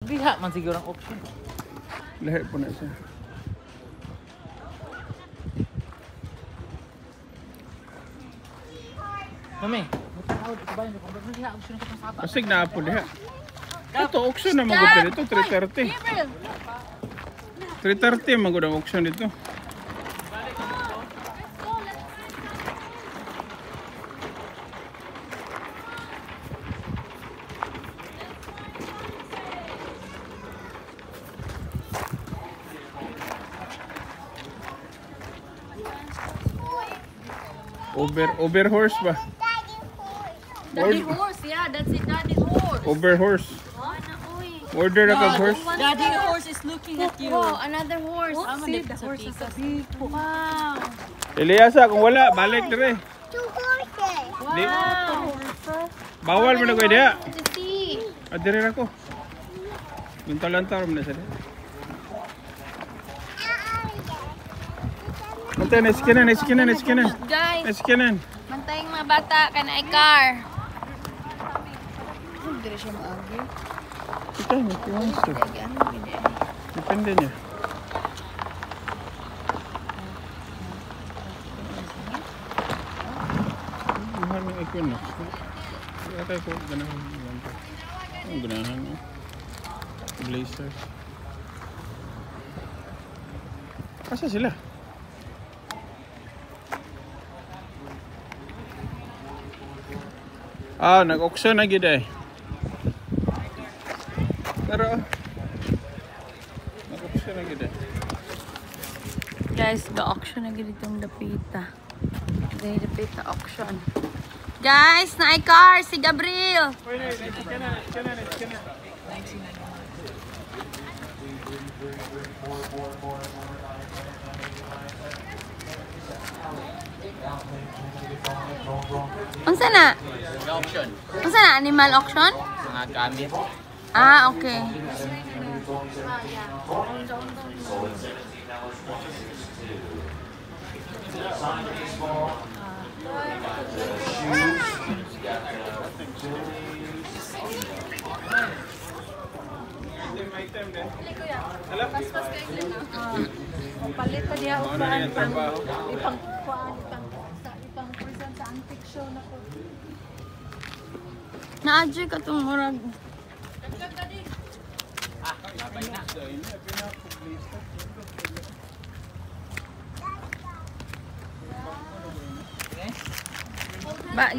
Diha man siguro ang auction. Lahat po na siya. Mami, mutawad ko ba yun? Kung diha auction ko sa sapa. Kasig na po diha. Ito auction na magod dito 330. 330 magod ang auction dito. Over horse ba? Daddy horse, yeah, that's it, daddy horse. Over horse. Order na kag horse. Daddy horse is looking at you. Wow, another horse. Oh, see, the horse is a big horse. Wow. Eliasa kung wala balik dire. Two horses. Wow. Bawal mo na ko diha. To see. Adire na ko. Lunta-lunta mo na sila. Mantay na iskinan. Guys, Iskinan. mantay mga bata ka na car. Hindi siya maagi. Ito, ito yung gusto. Depende niya. Mahal ng Equinox. Kaya tayo po ganahan. Ang ganahan. Blazer. Asa sila? Ah, nag-auction na gid eh. Pero nag-auction na gid eh. Guys, ga-auction na gid itong dapita. Dapita auction. Guys, na car si Gabriel. Unsa na? Auction. Unsa na? Animal auction? Mga gamit. Ah, okay. Palit pa diya og ipang present sa antique show na ko. Naadyo ka itong murag.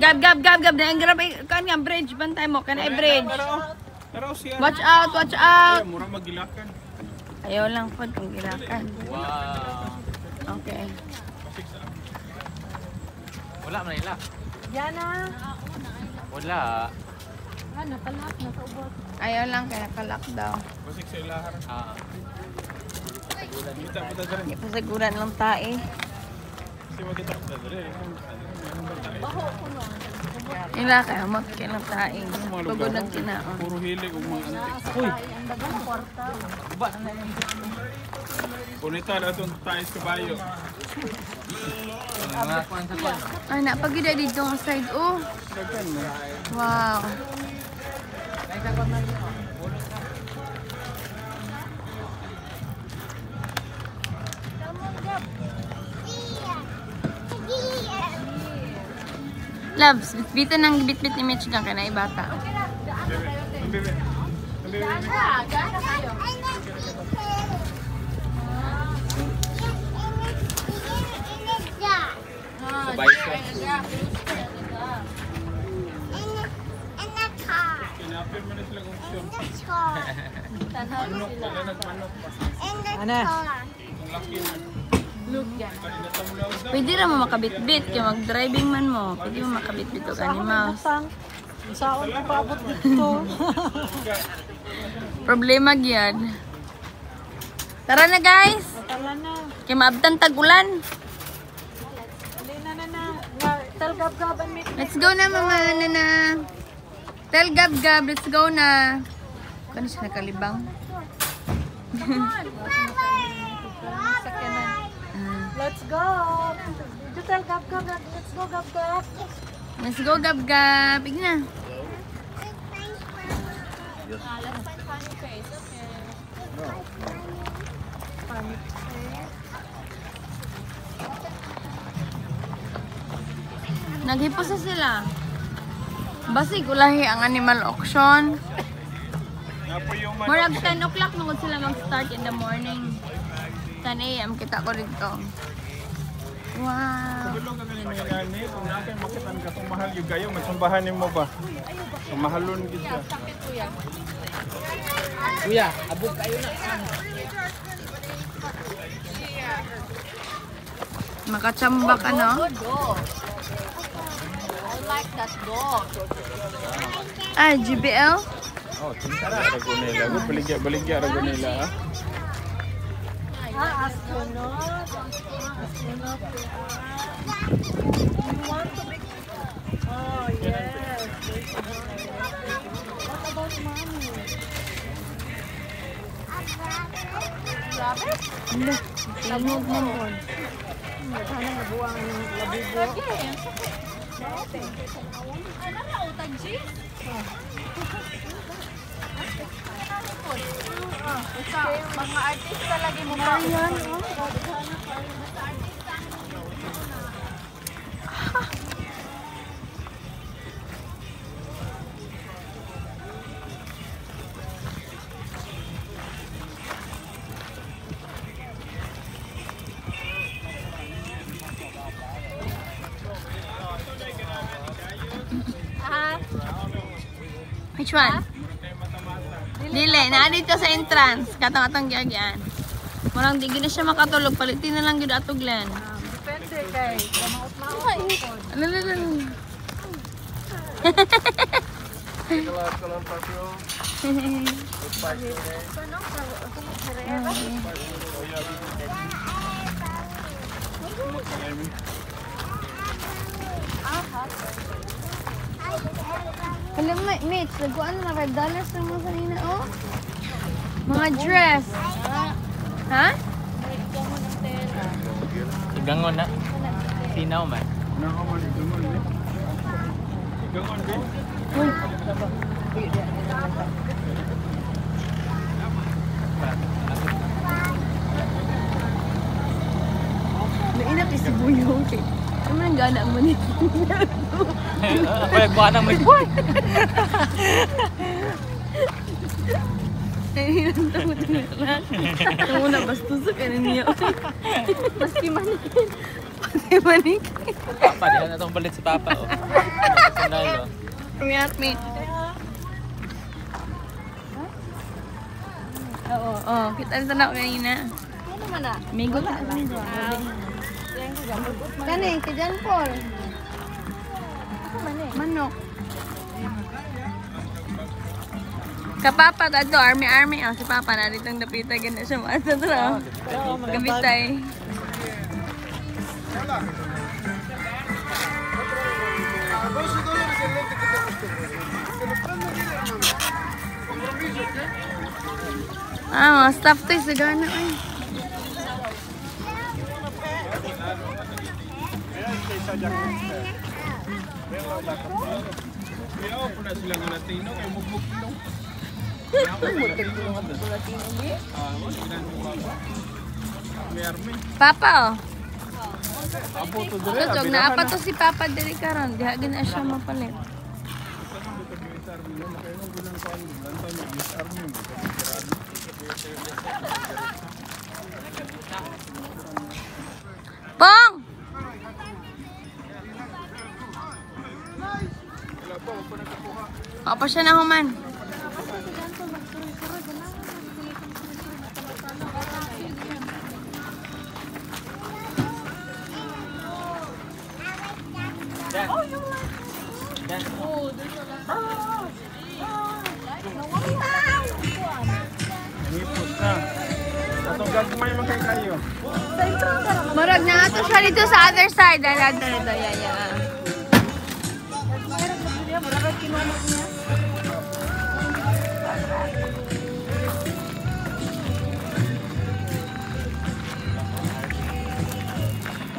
Gab. Dahil grab kan nga bridge. Bantay mo. Kan ay bridge. Pero siya. Watch out. Mura magilakan. Ayaw lang po itong gilakan. Wow. Okay. Wala man nila. Yan na. Wala. Nakalak na sa ubot. Ayaw lang kaya kalak daw. Basik sa ilahar. Ah. Kita pa ta dire. Ipasiguran lang tae. Kasi makita pa dire. Baho ko no. Ila kaya mat kaya lang tae. Pagod ng kinaon. Puro hilig og mga antik. Uy. Ang dagang kwarta. Ba na yan. Kunita na itong tais kabayo. Mga kuan sa kuan. Ay, napagida dito ang side. Oh. Daghan mo. Wow. Kaya sa kuan na yun. Loves, bitbitan ng bitbit ni Mitch kang kanay bata. Sabay ko. Kinapir mo na sila kung siya. Manok. Kung laki na. Pwede ra mo makabitbit kaya mag-driving man mo. Pwede mo makabitbit og animals. Saan ko paabot dito? Problema gyud. Tara na guys. Tala na. Kay maabtan tag-ulan. Dali na. Tell gab and meet. Let's go na mama na. Tell Gab, let's go na. Kano siya nakalibang? Let's go. Did you tell Gab? Let's go Gab. Let's go Gab. Tignan. Let's find funny face. Naghipos na sila. Basig ulahi ang animal auction. Murag 10 o'clock nung sila mag-start in the morning. 10 a.m. kita ko dito. Wow. Tulong ka ganyan nangyayani. Kung nakay makitan ka kung mahal yung gayo, masumbahanin mo ba? Mahalon gid siya. Kuya, abog kayo na. Makachamba ka, no? Good dog. I like that dog. Ah, GBL? Oh, tintara Ragonela. Baligya Ragonela, ha? Astronaut. Astronaut. You want to be... Oh, yes. What about mommy? Rabbit? Hindi. Lamog mo mo. Sana nabuang labubo. Mga artista lagi mo pa. Ayan, Which one? Dili, naa dito sa entrance. Katang-katang gyagyan. Marang di na siya makatulog. Palitin na lang yun ato, Glenn. Depende kay kamaot-maot. Alalala. Alam mo, Mitch, laguan na $5 lang mo kanina, oh. Mga dress. Ha? Igangon na. Sinaw man. Nako man igangon ni. Igangon din. Nainap si Buyo. Ano man gana mo nito? Ako yung buwan ng may-boy. Ay, ang takot na lang. Ito muna, bastusok ka na niya. Maski manikin. Maski manikin. Papa, di na itong balit si Papa. Oh. Sandalo. Kumiyat, me. Oo, oo. Kita na na kanina. Ano man na? Migo ka. Kani, si John Paul. Manok. Kapapa ka to, army. Oh, si Papa na ditong napita ganda siya masa to. Gabitay. Ah, mga staff to sa gana. Ay. Kaya ako na sila ng Latino, kaya mugbog-ilong. Papa, oh. Apo to dire. Tutog na apa to si Papa diri karon. Diha gina siya mapalit. Pong! Apa siya na human? Nipos na. Atong gagmay man kay kayo. Murag na ato siya dito sa other side. Dahil dito, yaya.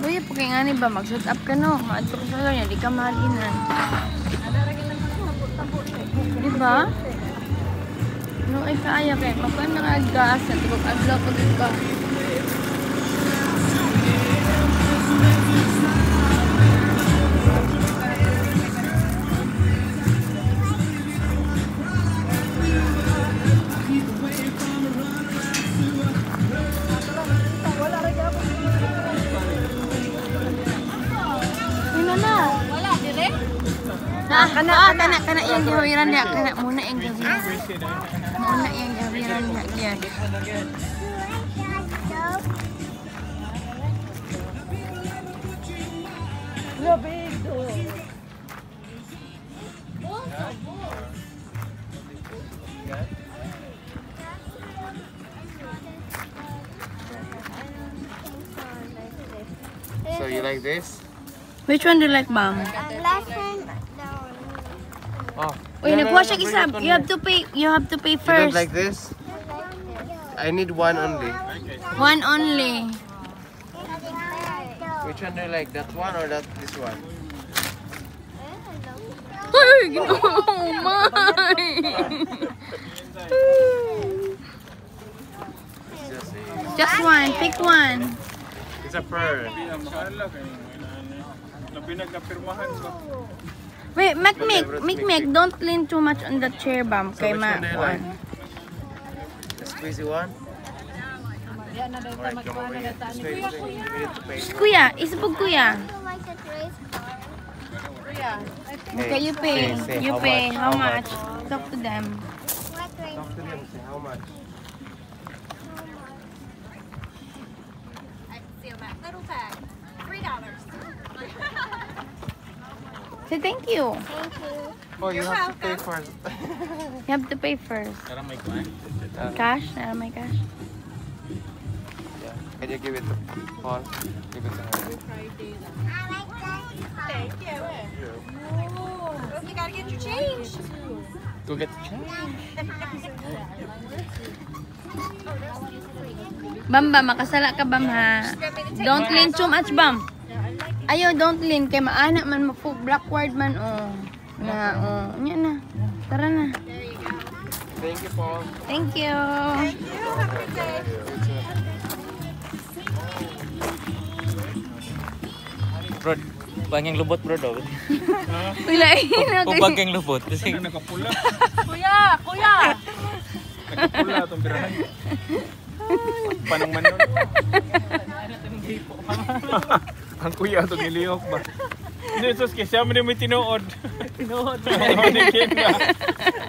Uy, pagka nga ni ba, mag-set up ka no. Maadto ko sa kanya, di ka mahalinan. Diba? No, ay kaya kaya. Maka nakagas at pag-adlaw ko din ka. Kana yung gawiran niya. Kana muna yung gawiran. Squishy na yun. Muna yung gawiran niya. So you like this? Which one do you like, ma'am? Last one, Oh. Uy, nagkuha siya isa. You have to pay. You have to pay You don't first. like this? I need one only. One only. Which one do you like? That one or this one? Uy, oh my! Just one. Pick one. It's a pearl. Hindi na mahala kayo. Labi nagkapirmahan ba? Wait, Mick, don't lean too much on the chair, bam. So Kay which one do you like? ma. The squeezy one? Alright, come over here. This way, this way. We need to pay. Kuya, isubog kuya. like the trace. Okay, you pay. Say You how pay. much, How how much? much? Talk to them. What trace? Talk to them. Say how much? Little bag. $3. Say thank you. Thank you. Oh, you have to pay first. You have to pay first. Tara may kuhan. Cash? My cash. Yeah. Can you give it to Paul? Give it to her. You gotta get your change. Go get the change. Bam, makasala ka, bam, ha? Don't lean too much, bam. Ayo, don't lean. Kay maana man mapu backward man, oh. Na, oh. Nya na. Tara na. Thank you, Paul. Thank you. Bro, bagyang lubot bro daw. Wala ina. Bagyang lubot. Kasi Ano nakapula? Kuya! Nakapula itong birahan. Panang manon. Ang kuya itong niliyok ba? Hindi, sus, kasi mo may tinuod. Tinuod.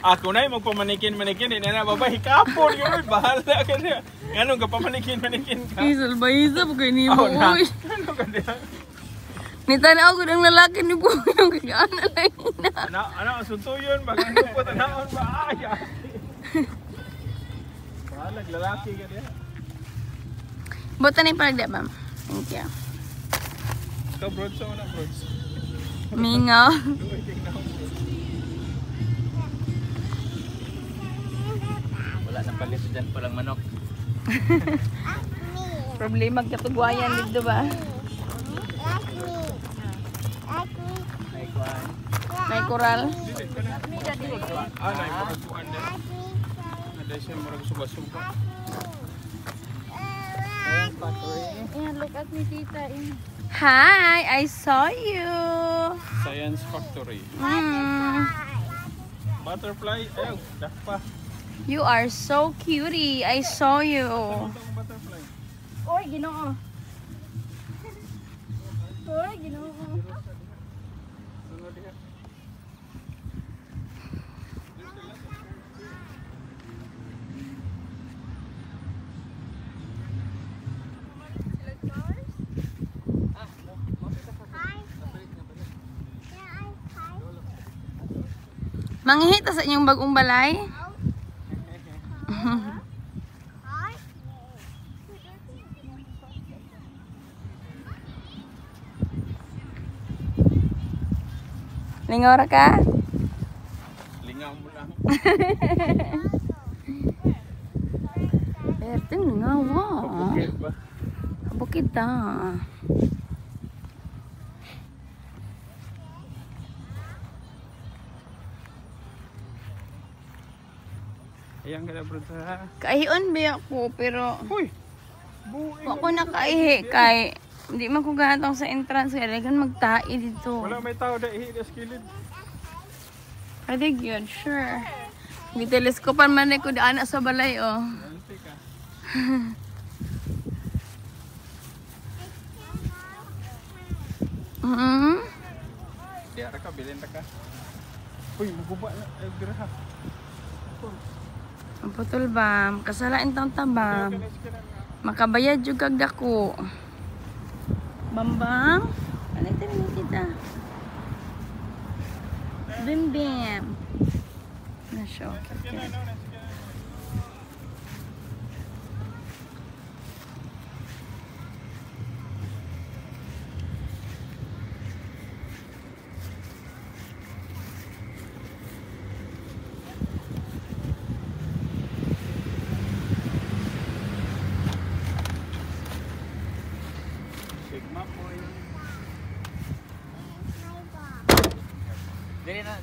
Ako na yung magpamanikin-manikin. Hindi na babay, kapon yun. Bahala ka na. Ganun ka, pamanikin-manikin ka. Isal ba isa po kayo ni mo? Oh, na. Uy. Ano ka diyan? Nitanaw ko ng lalaki ni po yung kagana na ina. Ano, asunto yun? Bagang lupot, anaon ba? Ay, bahala, lalaki ka diyan. Bota na yung palagda, ma'am. Thank you. Ito, broads ako na, broads. Mingaw. wala nang palit dyan palang manok. Problema katugwayan dito ba? May kuhan. May koral. Ah, na, yung pagkukuan din. Ada siya marang suba-suba. Hi, I saw you. Science Factory. Butterfly. Ayaw, dakpa. You are so cutie. I saw you. Ito ang butterfly. Oy, Ginoo. Oy, Ginoo. Sunod diha. Manghihit sa inyong bagong balay. Lingora ka? Lingaw mo lang. Ito lingawa. Bukid ba? Bukid ta. Ayan ka na, bro. Kaihion ba ako pero Uy! Buhay. ako nakaihi kay hindi man ko ganatong sa entrance kaya dagan magtai dito. Wala may tao na ihi sa kilid. Pwede yun, sure. Giteleskopan man ko daan sa balay oh. Ante ka. Mhm. Diara ka, bilhin ta ka. Uy, maguba na. Ay, gira ha. Ang putol bam, kasalain taon ta bam. Kaya sige na nga. Makabayad jud kag dako. Bambang, ano tayo kita? Bim bim. Na siya. Sige na, no, sige na. Sigma po yun. Dili na.